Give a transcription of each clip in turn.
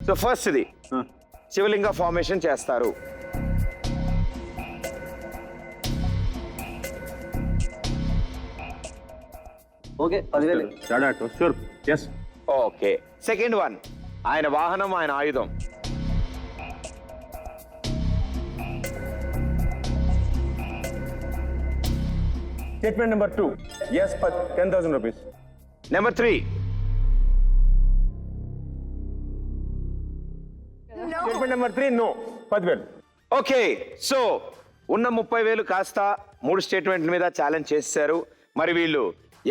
So first ఇది శివలింగ formation చేస్తారు. Okay 10,000. Okay. Second one, ఆయన వాహనం, ఆయన ఆయుధం. Statement number 2. Yes, but 10,000 rupees. Number 3, Statement number 3, no. 10,000. Okay. So ఉన్న 30,000 కాస్త 3 స్టేట్మెంట్ల మీద ఛాలెంజ్ చేశారు. మరి వీళ్ళు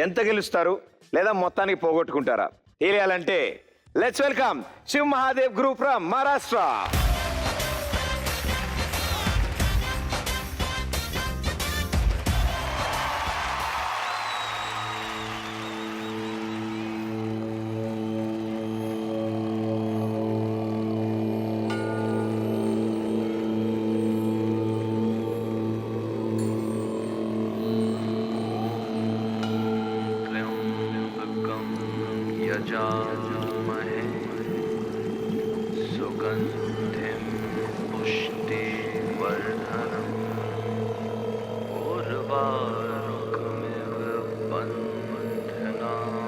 ఎంత గెలుస్తారు లేదా మొత్తానికి పోగొట్టుకుంటారా తెలియాలంటే let's welcome Shiv Mahadev group from Maharashtra. यजामहे सुगन्धिं पुष्टिवर्धनम् उर्वारुकमिव बन्धनान्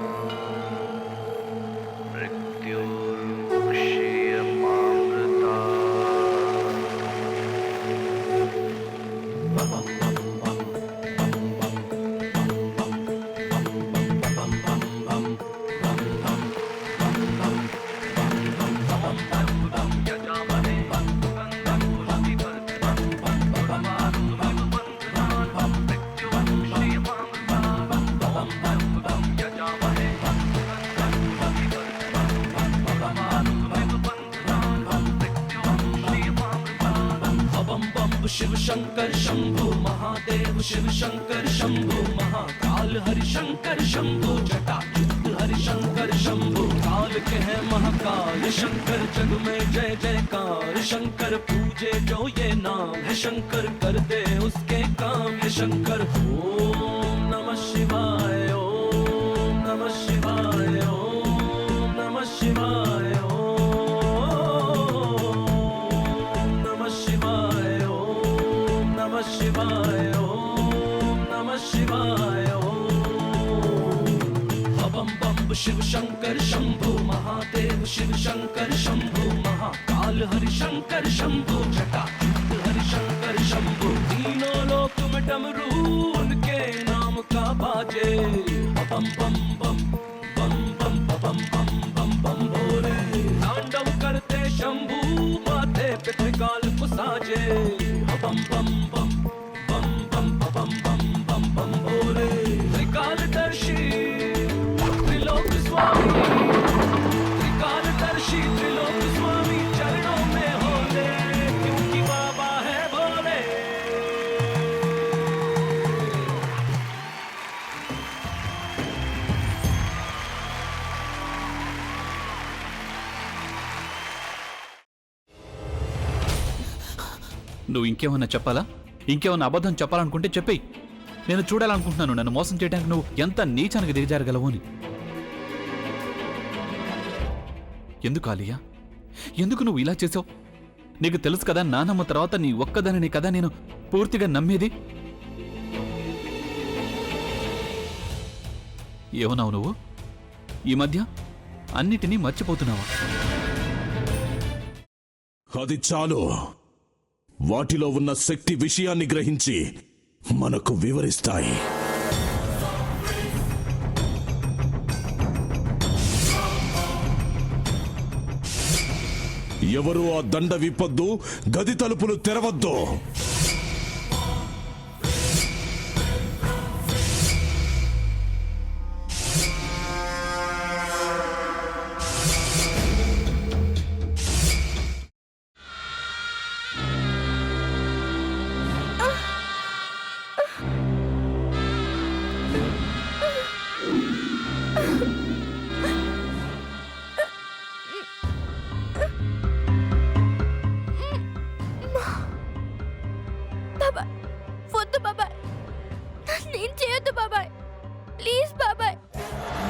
मृत्युर्मुक्षीयमामृतात्. शिव शंकर शंभु महादेव, शिव शंकर शंभु महाकाल, हरि शंकर शंभु जटायुक्त, हरि शंकर शंभु काल के है महाकाल शंकर, जग में जय जयकार शंकर, पूजे जो ये नाम है शंकर, कर दे उसके काम ये शंकर. ओम नमः शिवाय, ओम नमः शिवाय, ओम नमः शिवाय, ओम नमः शिवाय, ओम नमः शिवाय, ओम नमः शिवाय, ओम बम शिव शंकर शंभु महादेव, शिव शंकर शंभु महाकाल, हरि शंकर शंभु जटायुक्त, हरि शंकर शंभु. तीनों लोक में डमरू उनके नाम का बाजे. बम बम बम बम बम बम बम बम बम भोले तांडव करते शंभु, माथे पे त्रिकाल को साजे. बम बम बम बम बम बम बम बम बम भोले त्रिकालदर्शी त्रिलोक स्वामी, त्रिकालदर्शी त्रिलोक स्वामी चरणों में होले, क्योंकि बाबा है भोले. నువ్వు ఇంకేమన్నా చెప్పాలా? ఇంకేమన్నా అబద్ధం చెప్పాలనుకుంటే చెప్పేయి. నేను చూడాలనుకుంటున్నాను నన్ను మోసం చేయడానికి నువ్వు ఎంత నీచానికి దిగజారగలవు అని. ఎందుకు ఆలియా, ఎందుకు నువ్వు ఇలా చేసావు? నీకు తెలుసు కదా నానమ్మ తర్వాత నీ ఒక్కదానిని కదా నేను పూర్తిగా నమ్మేది. ఏమన్నావు నువ్వు? ఈ మధ్య అన్నిటినీ మర్చిపోతున్నావా? అది చాలు. వాటిలో ఉన్న శక్తి విషయాన్ని గ్రహించి మనకు వివరిస్తాయి. ఎవరు ఆ దండ విప్పొద్దు, గది తలుపులు తెరవద్దు.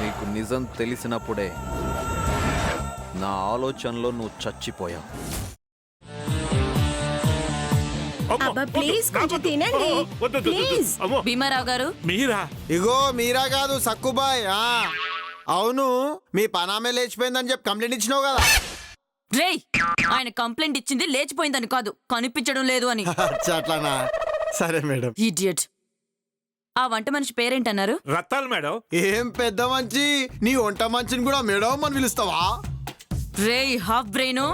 నీకు నిజం తెలిసినప్పుడే నా ఆలోచనలో నువ్వు చచ్చిపోయావు. అబ్బా ప్లీజ్ కొంచెం తినండి ప్లీజ్. భీమారావు గారు మీరా? ఇగో మీరా కాదు సక్కుబాయ్. అవును, మీ పనామే లేచిపోయిందని చెప్పి కంప్లైంట్ ఇచ్చినావు కదా. రేయ్, ఆయన కంప్లైంట్ ఇచ్చింది లేచిపోయిందని కాదు, కనిపించడం లేదు అని. అచ్చా, అట్లానా? సరే మేడం. ఇడియట్. ఆ వంట మనిషి పేరేంటన్నారు? రత్తాలు మేడం. ఏం పెద్ద మంచి, నీ వంట మంచిని కూడా మేడం అని పిలుస్తావా? రేయ్ హాఫ్ బ్రెయిన్,